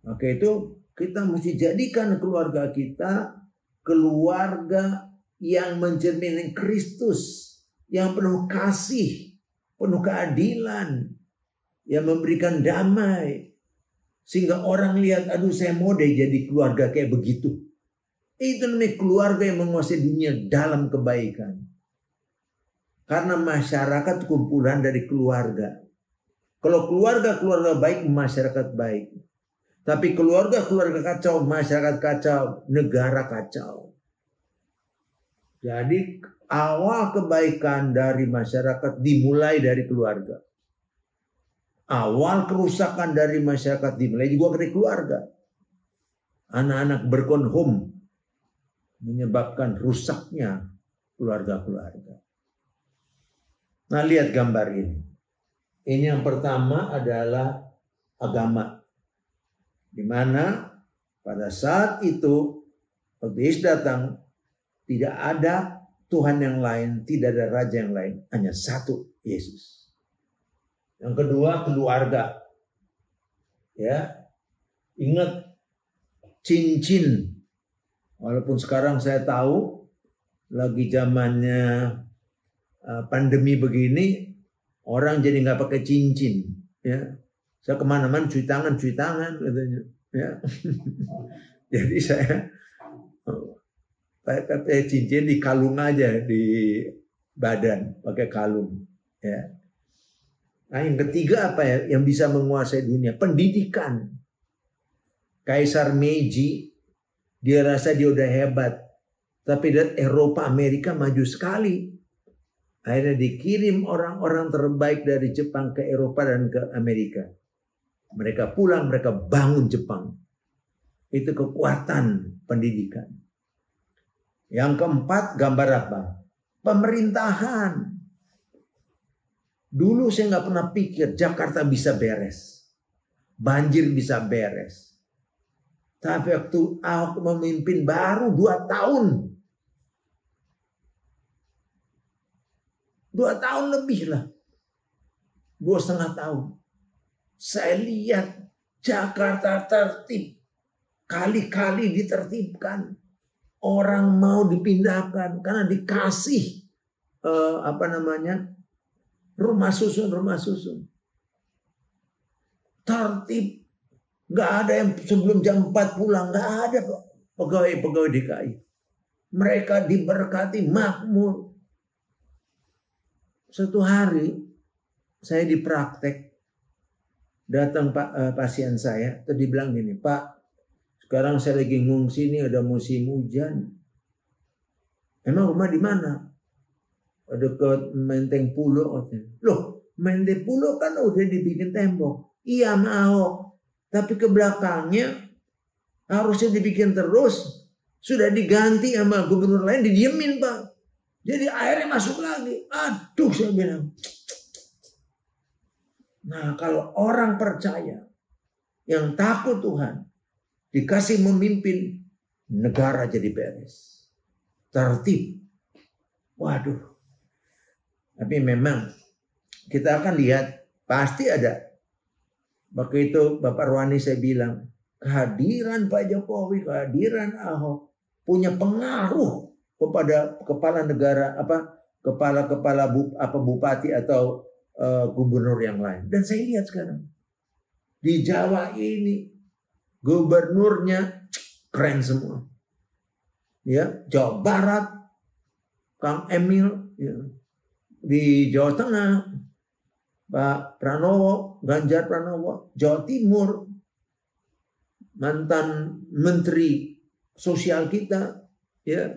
Maka itu kita mesti jadikan keluarga kita keluarga yang mencerminkan Kristus, yang penuh kasih, penuh keadilan, yang memberikan damai. Sehingga orang lihat, aduh saya mau deh jadi keluarga kayak begitu. Itu namanya keluarga yang menguasai dunia dalam kebaikan. Karena masyarakat kumpulan dari keluarga. Kalau keluarga baik, masyarakat baik. Tapi keluarga kacau, masyarakat kacau, negara kacau. Jadi awal kebaikan dari masyarakat dimulai dari keluarga. Awal kerusakan dari masyarakat dimulai juga dari keluarga. Anak-anak berkonhum menyebabkan rusaknya keluarga-keluarga. Nah, lihat gambar ini. Ini yang pertama adalah agama. Di mana pada saat itu waktu Yesus datang, tidak ada Tuhan yang lain, tidak ada raja yang lain, hanya satu, Yesus. Yang kedua, keluarga. Ya. Ingat cincin. Walaupun sekarang saya tahu lagi zamannya pandemi begini, orang jadi nggak pakai cincin, ya. Saya kemana-mana cuci tangan katanya, ya. Jadi saya pakai cincin di kalung aja di badan, pakai kalung, ya. Nah, yang ketiga apa ya? Yang bisa menguasai dunia, pendidikan. Kaisar Meiji, dia rasa dia udah hebat. Tapi lihat Eropa, Amerika maju sekali. Akhirnya dikirim orang-orang terbaik dari Jepang ke Eropa dan ke Amerika. Mereka pulang, mereka bangun Jepang. Itu kekuatan pendidikan. Yang keempat, gambar apa? Pemerintahan. Dulu saya nggak pernah pikir Jakarta bisa beres. Banjir bisa beres. Tapi waktu Ahok memimpin baru 2 tahun. 2 tahun lebih lah. 2,5 tahun. Saya lihat Jakarta tertib. Kali-kali ditertibkan. Orang mau dipindahkan karena dikasih rumah susun. Tertib. Gak ada yang sebelum jam 4 pulang. Gak ada pegawai DKI. Mereka diberkati makmur. Suatu hari saya dipraktek. Datang pasien saya. Tadi bilang gini, Pak, sekarang saya lagi ngungsi nih, ada musim hujan. Emang rumah di mana? Dekat Menteng Pulo. Loh, Menteng Pulo kan udah dibikin tembok. Iya mau. Tapi ke belakangnya harusnya dibikin terus. Sudah diganti sama gubernur lain, didiemin Pak. Jadi airnya masuk lagi. Aduh, saya bilang. Nah, kalau orang percaya yang takut Tuhan, dikasih memimpin, negara jadi beres. Tertib. Waduh. Tapi memang kita akan lihat pasti ada. Waktu itu Bapak Rohani saya bilang, kehadiran Pak Jokowi, kehadiran Ahok punya pengaruh kepada kepala negara, kepala bupati atau gubernur yang lain. Dan saya lihat sekarang di Jawa ini gubernurnya keren semua. Ya, Jawa Barat Kang Emil, ya. Di Jawa Tengah Pak Pranowo, Ganjar Pranowo, Jawa Timur mantan menteri sosial kita, ya,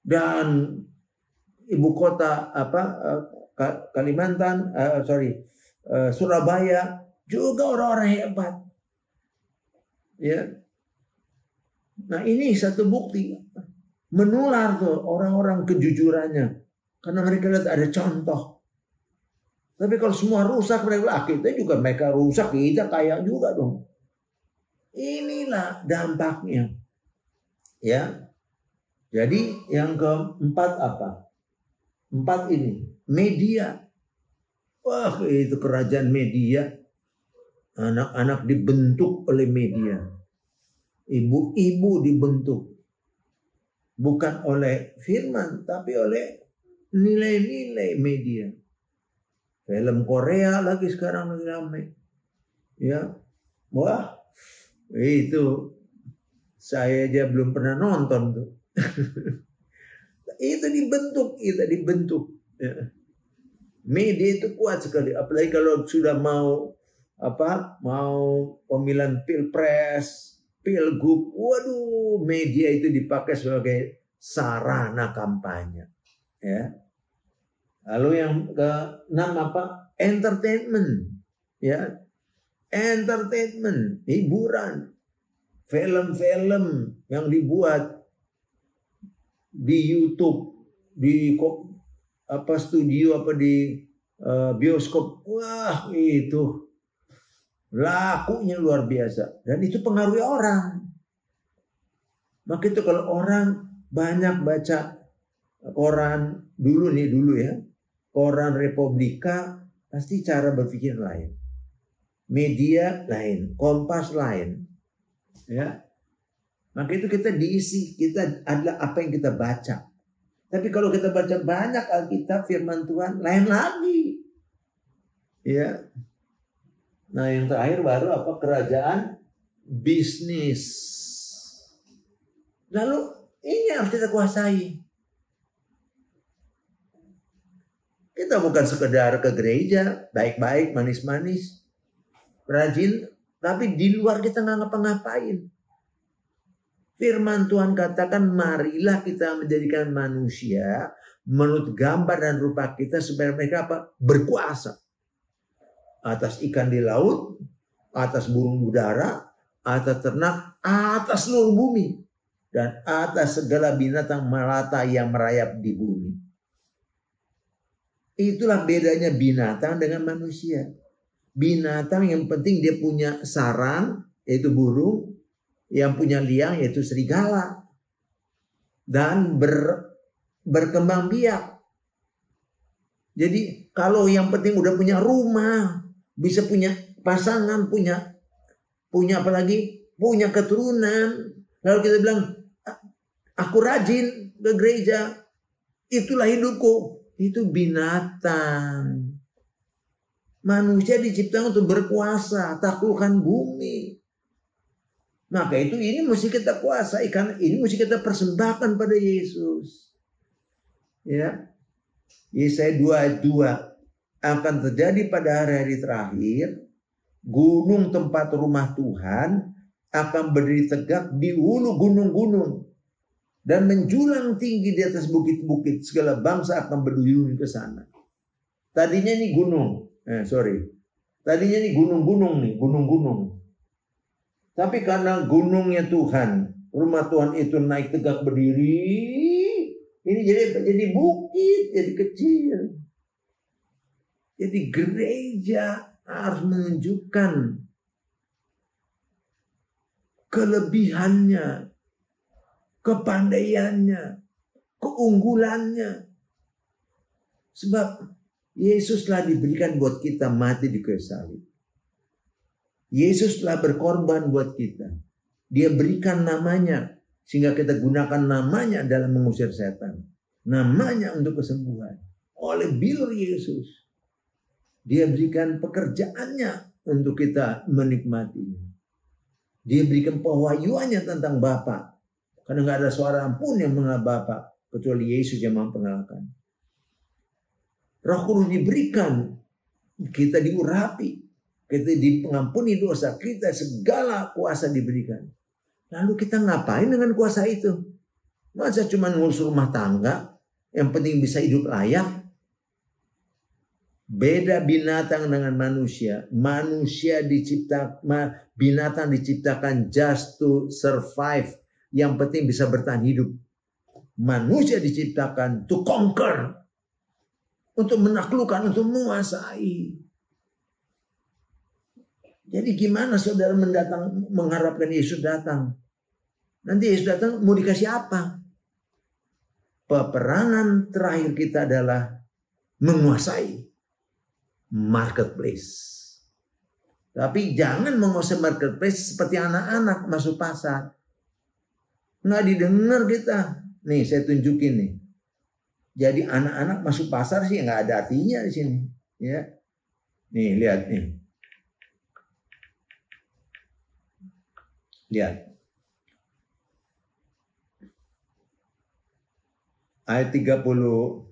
dan ibu kota Kalimantan, Surabaya juga orang-orang hebat, ya. Nah ini satu bukti menular tuh orang-orang kejujurannya karena mereka lihat ada contoh. Tapi kalau semua rusak mereka, kita juga mereka rusak, kita kaya juga dong. Inilah dampaknya. Ya. Jadi yang keempat apa? 4 ini. Media. Wah, itu kerajaan media. Anak-anak dibentuk oleh media. Ibu-ibu dibentuk. Bukan oleh firman, tapi oleh nilai-nilai media. Film Korea lagi sekarang lagi ramai. Ya. Wah, itu saya aja belum pernah nonton tuh. Itu dibentuk. Ya. Media itu kuat sekali, apalagi kalau sudah mau pemilihan pilpres, pilgub. Waduh, media itu dipakai sebagai sarana kampanye. Ya. Lalu yang ke-6 apa? Entertainment. Ya. Entertainment, hiburan. Film-film yang dibuat di YouTube, di studio di bioskop. Wah, itu lakunya luar biasa dan itu pengaruhi orang. Maka itu kalau orang banyak baca koran dulu ya. Koran Republika pasti cara berpikir lain. Media lain, Kompas lain. Ya. Maka itu kita diisi, kita adalah apa yang kita baca. Tapi kalau kita baca banyak Alkitab, firman Tuhan, lain lagi. Ya. Nah, yang terakhir baru apa? Kerajaan bisnis. Lalu ini harus kita kuasai. Kita bukan sekedar ke gereja, baik-baik, manis-manis, rajin, Tapi di luar kita nggak ngapa-ngapain. Firman Tuhan katakan, marilah kita menjadikan manusia menurut gambar dan rupa kita supaya mereka apa? Berkuasa. Atas ikan di laut, atas burung udara, atas ternak, atas seluruh bumi. Dan atas segala binatang melata yang merayap di bumi. Itulah bedanya binatang dengan manusia. Binatang yang penting dia punya sarang, yaitu burung. Yang punya liang yaitu serigala. Dan berkembang biak. Jadi kalau yang penting udah punya rumah, bisa punya pasangan, punya apa lagi? Punya keturunan. Lalu kita bilang, aku rajin ke gereja, itulah hidupku. Itu binatang. Manusia diciptakan untuk berkuasa, taklukkan bumi. Maka itu ini mesti kita kuasai, karena ini mesti kita persembahkan pada Yesus. Ya. Yesaya 2:2 akan terjadi pada hari-hari terakhir, gunung tempat rumah Tuhan akan berdiri tegak di hulu gunung-gunung dan menjulang tinggi di atas bukit-bukit. Segala bangsa akan berduyun ke sana. Tadinya ini gunung, tadinya ini gunung-gunung. Tapi karena gunungnya Tuhan, rumah Tuhan itu naik tegak berdiri, ini jadi bukit, jadi kecil. Jadi gereja harus menunjukkan kelebihannya, kepandaiannya, keunggulannya. Sebab Yesus telah diberikan buat kita mati di kayu salib. Yesus telah berkorban buat kita. Dia berikan namanya sehingga kita gunakan namanya dalam mengusir setan. Namanya untuk kesembuhan. Oleh bilur Yesus. Dia berikan pekerjaannya untuk kita menikmatinya. Dia berikan pewahyuannya tentang Bapa. Karena nggak ada seorang pun yang mengenal Bapa kecuali Yesus yang memperkenalkan. Roh Kudus diberikan, kita diurapi. Kita pengampuni dosa kita, segala kuasa diberikan. Lalu kita ngapain dengan kuasa itu? Masa cuma ngurus rumah tangga, yang penting bisa hidup layak? Beda binatang dengan manusia. Binatang diciptakan just to survive. Yang penting bisa bertahan hidup. Manusia diciptakan to conquer. Untuk menaklukkan, untuk menguasai. Jadi gimana saudara mengharapkan Yesus datang? Nanti Yesus datang mau dikasih apa? Peperangan terakhir kita adalah menguasai marketplace. Tapi jangan menguasai marketplace seperti anak-anak masuk pasar. Nggak didengar kita. Nih saya tunjukin nih. Jadi anak-anak masuk pasar sih nggak ada artinya di sini. Ya, nih lihat nih. Lihat. Ayat 1:32.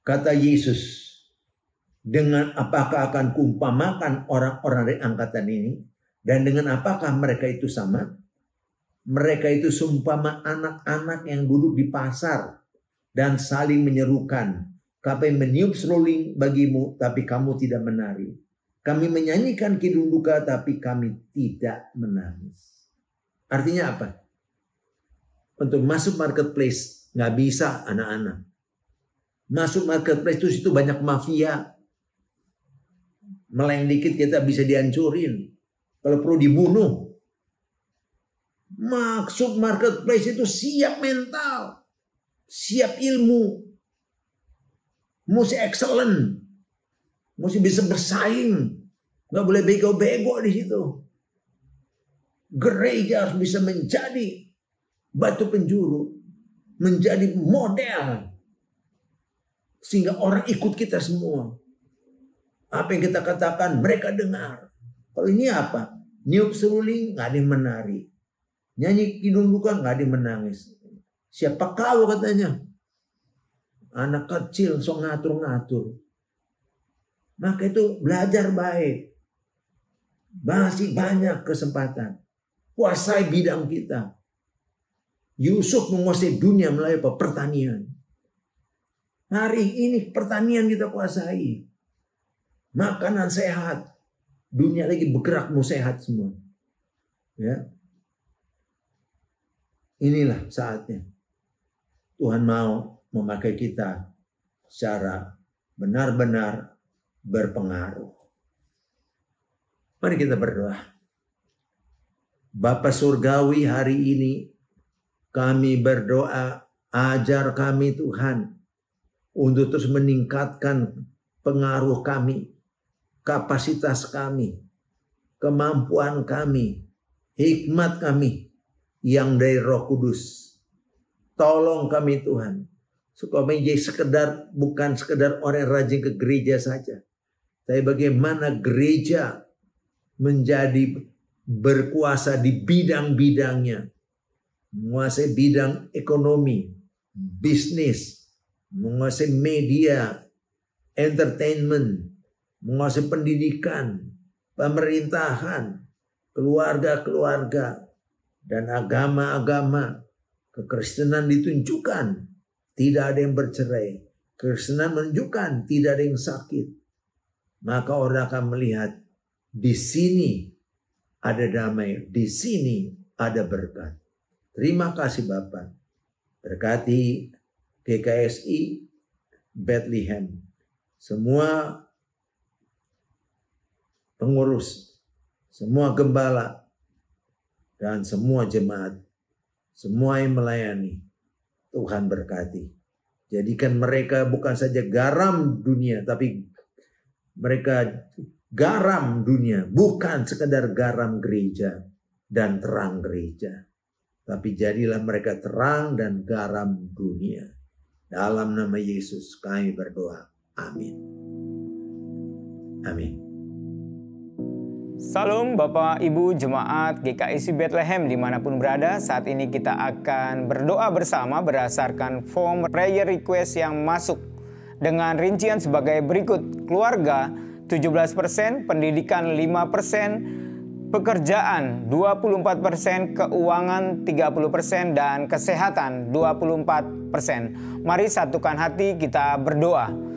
Kata Yesus, dengan apakah akan kuumpamakan orang-orang dari angkatan ini? Dan dengan apakah mereka itu sama? Mereka itu seumpama anak-anak yang duduk di pasar dan saling menyerukan. Kami meniup seruling bagimu, tapi kamu tidak menari. Kami menyanyikan kidung duka, tapi kami tidak menangis. Artinya apa? Untuk masuk marketplace nggak bisa anak-anak. Masuk marketplace itu situ banyak mafia. Meleng dikit kita bisa dihancurin. Kalau perlu dibunuh. Masuk marketplace itu siap mental, siap ilmu, mesti excellent. Mesti bisa bersaing. Nggak boleh bego-bego di situ. Gereja harus bisa menjadi batu penjuru. Menjadi model. Sehingga orang ikut kita semua. Apa yang kita katakan mereka dengar. Kalau ini apa? Niup seruling nggak ada yang menari. Nyanyi kidung duka nggak ada yang menangis. Siapa kau katanya? Anak kecil sok ngatur-ngatur. Maka itu belajar baik. Masih banyak kesempatan. Kuasai bidang kita. Yusuf menguasai dunia melalui pertanian. Hari ini pertanian kita kuasai. Makanan sehat. Dunia lagi bergerak mau sehat semua. Ya. Inilah saatnya. Tuhan mau memakai kita secara benar-benar berpengaruh. Mari kita berdoa. Bapa Surgawi, hari ini kami berdoa, ajar kami Tuhan untuk terus meningkatkan pengaruh kami, kapasitas kami, kemampuan kami, hikmat kami yang dari Roh Kudus. Tolong kami Tuhan, supaya menjadi bukan sekedar orang yang rajin ke gereja saja, tapi bagaimana gereja menjadi berkuasa di bidang-bidangnya, menguasai bidang ekonomi, bisnis, menguasai media, entertainment, menguasai pendidikan, pemerintahan, keluarga-keluarga, dan agama-agama. Kekristenan ditunjukkan tidak ada yang bercerai. Kekristenan menunjukkan tidak ada yang sakit. Maka orang akan melihat di sini ada damai, di sini ada berkat. Terima kasih Bapak. Berkati GKSI Bethlehem. Semua pengurus, semua gembala, dan semua jemaat. Semua yang melayani. Tuhan berkati. Jadikan mereka bukan saja garam dunia, tapi mereka garam dunia, bukan sekedar garam gereja dan terang gereja. Tapi jadilah mereka terang dan garam dunia. Dalam nama Yesus kami berdoa. Amin. Amin. Salam Bapak Ibu Jemaat GKSI Bethlehem dimanapun berada. Saat ini kita akan berdoa bersama berdasarkan form prayer request yang masuk dengan rincian sebagai berikut. Keluarga 17%, pendidikan 5%, pekerjaan 24%, keuangan 30%, dan kesehatan 24%. Mari satukan hati kita berdoa.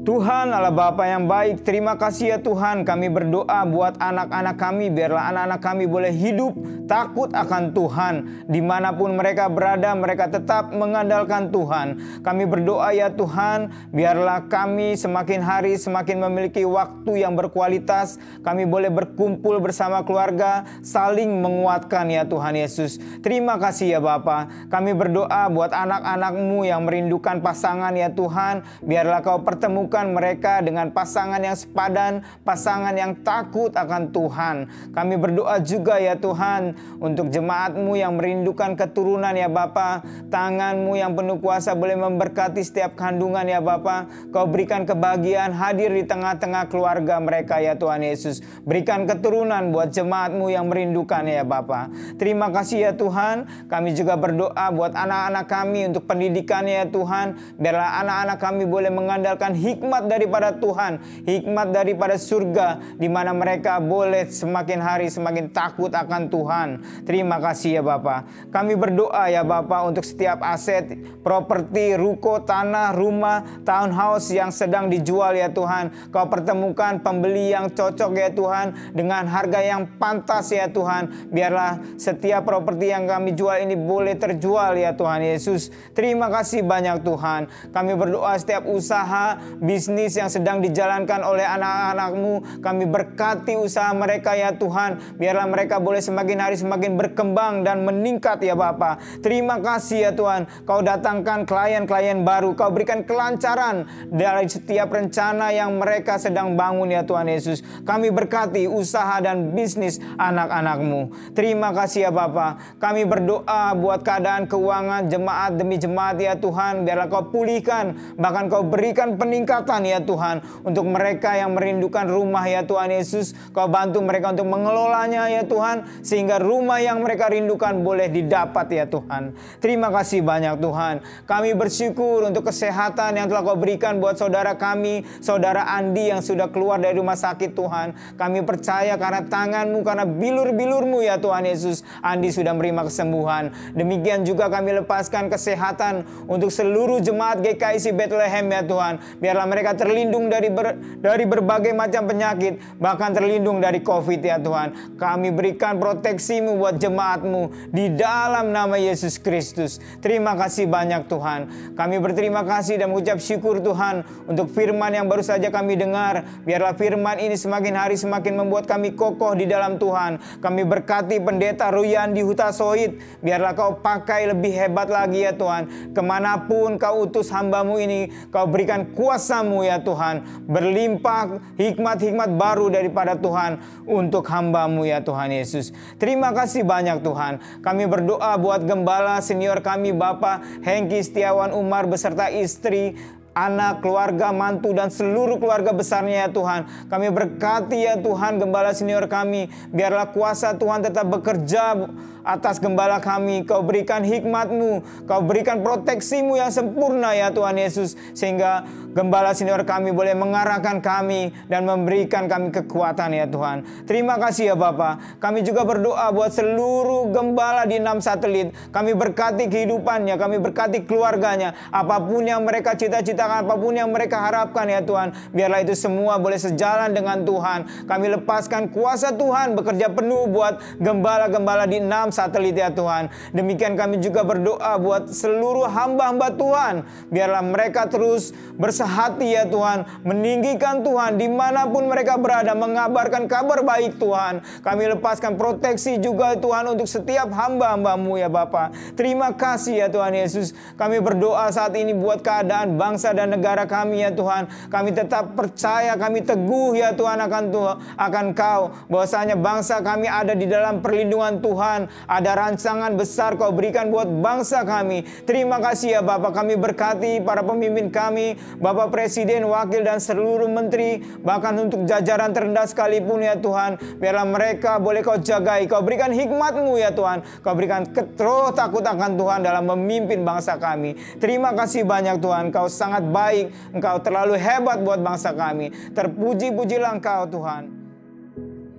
Tuhan Allah Bapa yang baik, terima kasih ya Tuhan, kami berdoa buat anak-anak kami, biarlah anak-anak kami boleh hidup takut akan Tuhan. Dimanapun mereka berada, mereka tetap mengandalkan Tuhan. Kami berdoa ya Tuhan, biarlah kami semakin hari semakin memiliki waktu yang berkualitas. Kami boleh berkumpul bersama keluarga, saling menguatkan ya Tuhan Yesus. Terima kasih ya Bapa. Kami berdoa buat anak-anak-Mu yang merindukan pasangan ya Tuhan, biarlah Kau pertemukan mereka dengan pasangan yang sepadan, pasangan yang takut akan Tuhan. Kami berdoa juga ya Tuhan untuk jemaat-Mu yang merindukan keturunan ya Bapa. Tangan-Mu yang penuh kuasa boleh memberkati setiap kandungan ya Bapa. Kau berikan kebahagiaan hadir di tengah-tengah keluarga mereka ya Tuhan Yesus. Berikan keturunan buat jemaat-Mu yang merindukan ya Bapa. Terima kasih ya Tuhan. Kami juga berdoa buat anak-anak kami untuk pendidikannya ya Tuhan. Biarlah anak-anak kami boleh mengandalkan hikmat daripada Tuhan, hikmat daripada surga, di mana mereka boleh semakin hari semakin takut akan Tuhan. Terima kasih ya Bapa. Kami berdoa ya Bapa untuk setiap aset, properti, ruko, tanah, rumah, townhouse yang sedang dijual ya Tuhan. Kau pertemukan pembeli yang cocok ya Tuhan, dengan harga yang pantas ya Tuhan. Biarlah setiap properti yang kami jual ini boleh terjual ya Tuhan Yesus. Terima kasih banyak Tuhan. Kami berdoa setiap usaha, bisnis yang sedang dijalankan oleh anak-anak-Mu, kami berkati usaha mereka ya Tuhan. Biarlah mereka boleh semakin hari semakin berkembang dan meningkat ya Bapa. Terima kasih ya Tuhan. Kau datangkan klien-klien baru, Kau berikan kelancaran dari setiap rencana yang mereka sedang bangun ya Tuhan Yesus. Kami berkati usaha dan bisnis anak-anak-Mu. Terima kasih ya Bapa. Kami berdoa buat keadaan keuangan jemaat demi jemaat ya Tuhan. Biarlah Kau pulihkan, bahkan Kau berikan peningkatan kekuatan ya Tuhan. Untuk mereka yang merindukan rumah ya Tuhan Yesus, Kau bantu mereka untuk mengelolanya ya Tuhan, sehingga rumah yang mereka rindukan boleh didapat ya Tuhan. Terima kasih banyak Tuhan. Kami bersyukur untuk kesehatan yang telah Kau berikan buat saudara kami, saudara Andi yang sudah keluar dari rumah sakit Tuhan. Kami percaya karena tangan-Mu, karena bilur-bilur-Mu ya Tuhan Yesus, Andi sudah menerima kesembuhan. Demikian juga kami lepaskan kesehatan untuk seluruh jemaat GKIC Bethlehem ya Tuhan. Biarlah mereka terlindung dari berbagai macam penyakit, bahkan terlindung dari COVID ya Tuhan. Kami berikan proteksi-Mu buat jemaat-Mu di dalam nama Yesus Kristus. Terima kasih banyak Tuhan. Kami berterima kasih dan mengucap syukur Tuhan untuk firman yang baru saja kami dengar. Biarlah firman ini semakin hari semakin membuat kami kokoh di dalam Tuhan. Kami berkati pendeta Ruyandi Huta Sohid. Biarlah Kau pakai lebih hebat lagi ya Tuhan. Kemanapun Kau utus hamba-Mu ini, Kau berikan kuasa-Mu ya Tuhan. Berlimpah hikmat-hikmat baru daripada Tuhan untuk hamba-Mu ya Tuhan Yesus. Terima kasih banyak Tuhan. Kami berdoa buat gembala senior kami Bapak Hengki Setiawan Umar beserta istri, anak, keluarga, mantu, dan seluruh keluarga besarnya ya Tuhan. Kami berkati ya Tuhan gembala senior kami. Biarlah kuasa Tuhan tetap bekerja atas gembala kami. Kau berikan hikmat-Mu, Kau berikan proteksi-Mu yang sempurna ya Tuhan Yesus, sehingga gembala senior kami boleh mengarahkan kami dan memberikan kami kekuatan ya Tuhan. Terima kasih ya Bapa. Kami juga berdoa buat seluruh gembala di 6 satelit. Kami berkati kehidupannya, kami berkati keluarganya. Apapun yang mereka cita-citakan, apapun yang mereka harapkan ya Tuhan, biarlah itu semua boleh sejalan dengan Tuhan. Kami lepaskan kuasa Tuhan bekerja penuh buat gembala-gembala di 6 satelit ya Tuhan. Demikian kami juga berdoa buat seluruh hamba-hamba Tuhan. Biarlah mereka terus bersehati ya Tuhan, meninggikan Tuhan dimanapun mereka berada, mengabarkan kabar baik Tuhan. Kami lepaskan proteksi juga Tuhan untuk setiap hamba-hamba-Mu ya Bapa. Terima kasih ya Tuhan Yesus. Kami berdoa saat ini buat keadaan bangsa dan negara kami ya Tuhan. Kami tetap percaya, kami teguh ya Tuhan akan Kau, bahwasanya bangsa kami ada di dalam perlindungan Tuhan. Ada rancangan besar Kau berikan buat bangsa kami. Terima kasih ya Bapak. Kami berkati para pemimpin kami, Bapak Presiden, Wakil, dan seluruh menteri, bahkan untuk jajaran terendah sekalipun ya Tuhan. Biarlah mereka boleh Kau jagai. Kau berikan hikmat-Mu ya Tuhan. Kau berikan roh takut akan Tuhan dalam memimpin bangsa kami. Terima kasih banyak Tuhan. Kau sangat baik. Engkau terlalu hebat buat bangsa kami. Terpuji-pujilah Engkau Tuhan.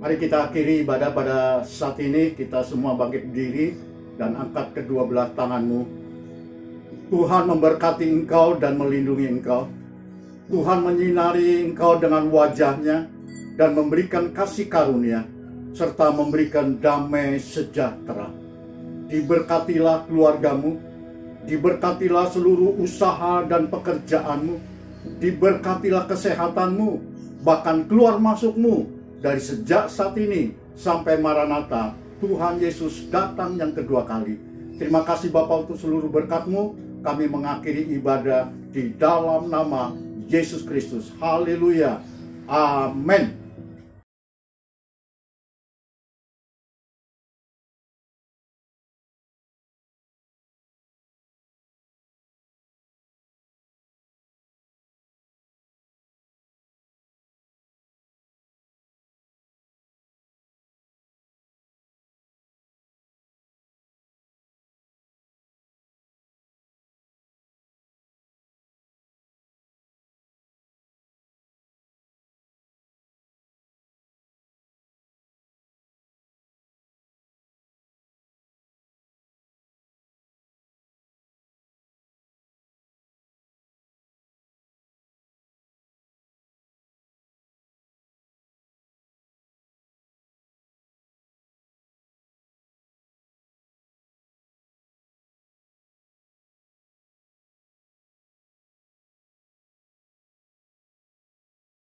Mari kita akhiri ibadah pada saat ini. Kita semua bangkit berdiri dan angkat kedua belah tanganmu. Tuhan memberkati engkau dan melindungi engkau. Tuhan menyinari engkau dengan wajahnya dan memberikan kasih karunia, serta memberikan damai sejahtera. Diberkatilah keluargamu, diberkatilah seluruh usaha dan pekerjaanmu, diberkatilah kesehatanmu, bahkan keluar masukmu. Dari sejak saat ini sampai Maranatha, Tuhan Yesus datang yang kedua kali. Terima kasih Bapa untuk seluruh berkat-Mu. Kami mengakhiri ibadah di dalam nama Yesus Kristus. Haleluya. Amin.